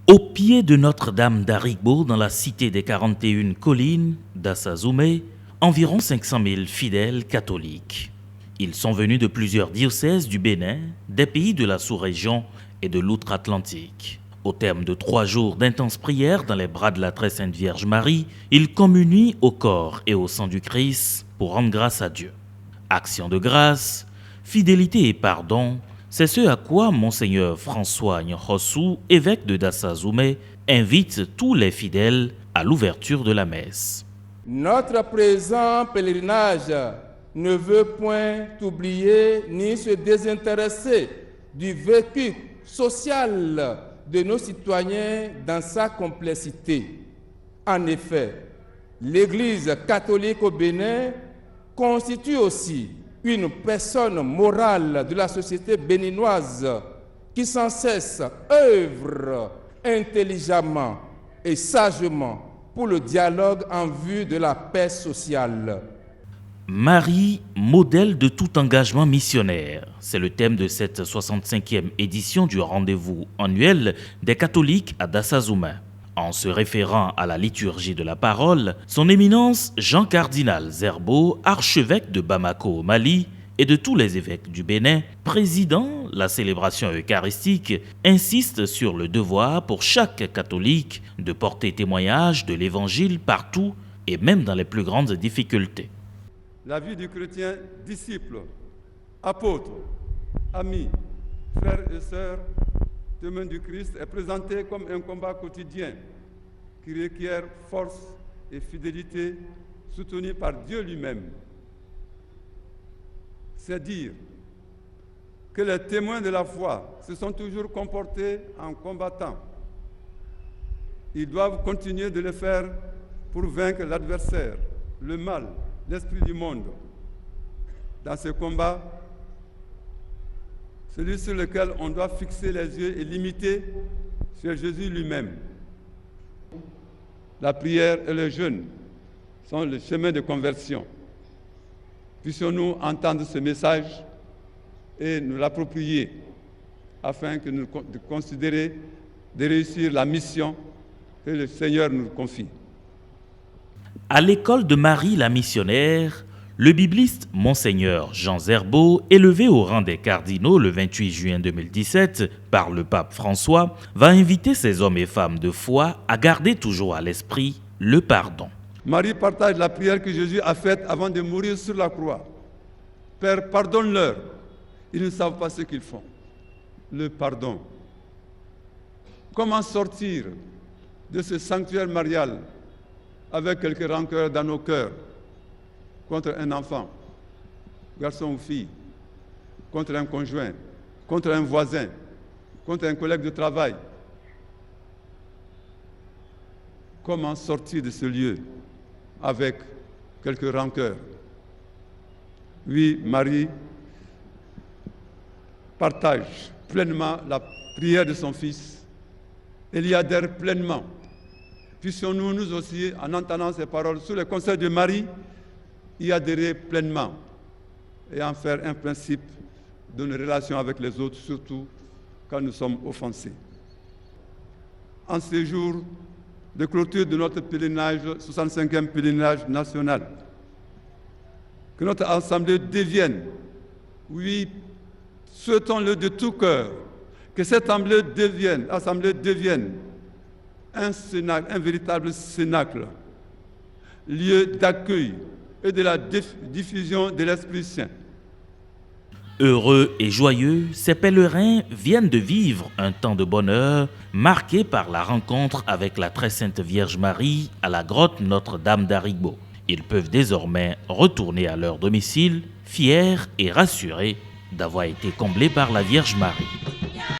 Au pied de Notre-Dame d'Arigbo, dans la cité des 41 collines d'Assazoumé, environ 500 000 fidèles catholiques. Ils sont venus de plusieurs diocèses du Bénin, des pays de la sous-région et de l'outre-Atlantique. Au terme de 3 jours d'intenses prières dans les bras de la très sainte Vierge Marie, ils communient au corps et au sang du Christ pour rendre grâce à Dieu. Action de grâce, fidélité et pardon, c'est ce à quoi Monseigneur François Nyohossou, évêque de Dassazoumé, invite tous les fidèles à l'ouverture de la messe. Notre présent pèlerinage ne veut point oublier ni se désintéresser du vécu social de nos citoyens dans sa complexité. En effet, l'Église catholique au Bénin constitue aussi une personne morale de la société béninoise qui sans cesse œuvre intelligemment et sagement pour le dialogue en vue de la paix sociale. Marie, modèle de tout engagement missionnaire. C'est le thème de cette 65e édition du rendez-vous annuel des catholiques à Dassazoumé. En se référant à la liturgie de la parole, son éminence Jean-Cardinal Zerbo, archevêque de Bamako au Mali et de tous les évêques du Bénin, présidant la célébration eucharistique, insiste sur le devoir pour chaque catholique de porter témoignage de l'évangile partout et même dans les plus grandes difficultés. La vie du chrétien, disciple, apôtre, ami, frères et sœurs, témoins du Christ, est présentée comme un combat quotidien qui requiert force et fidélité soutenue par Dieu lui-même. C'est dire que les témoins de la foi se sont toujours comportés en combattants. Ils doivent continuer de le faire pour vaincre l'adversaire, le mal, l'esprit du monde. Dans ce combat, celui sur lequel on doit fixer les yeux et limiter sur Jésus lui-même. La prière et le jeûne sont le chemin de conversion. Puissions-nous entendre ce message et nous l'approprier afin que nous considérions de réussir la mission que le Seigneur nous confie. À l'école de Marie la missionnaire, le bibliste Monseigneur Jean Zerbo, élevé au rang des cardinaux le 28 juin 2017 par le pape François, va inviter ces hommes et femmes de foi à garder toujours à l'esprit le pardon. Marie partage la prière que Jésus a faite avant de mourir sur la croix. Père, pardonne-leur, ils ne savent pas ce qu'ils font. Le pardon. Comment sortir de ce sanctuaire marial avec quelques rancœurs dans nos cœurs contre un enfant, garçon ou fille, contre un conjoint, contre un voisin, contre un collègue de travail? Comment sortir de ce lieu avec quelques rancœurs? Oui, Marie partage pleinement la prière de son fils. Elle y adhère pleinement. Puissions-nous, nous aussi, en entendant ces paroles sous le conseil de Marie, y adhérer pleinement et en faire un principe de nos relations avec les autres, surtout quand nous sommes offensés. En ces jours de clôture de notre pèlerinage, 65e pèlerinage national, que notre assemblée devienne, oui, souhaitons-le de tout cœur, que cette assemblée devienne un cénacle, un véritable cénacle, lieu d'accueil et de la diffusion de l'Esprit Saint. Heureux et joyeux, ces pèlerins viennent de vivre un temps de bonheur marqué par la rencontre avec la très sainte Vierge Marie à la grotte Notre-Dame d'Arigbo. Ils peuvent désormais retourner à leur domicile, fiers et rassurés d'avoir été comblés par la Vierge Marie.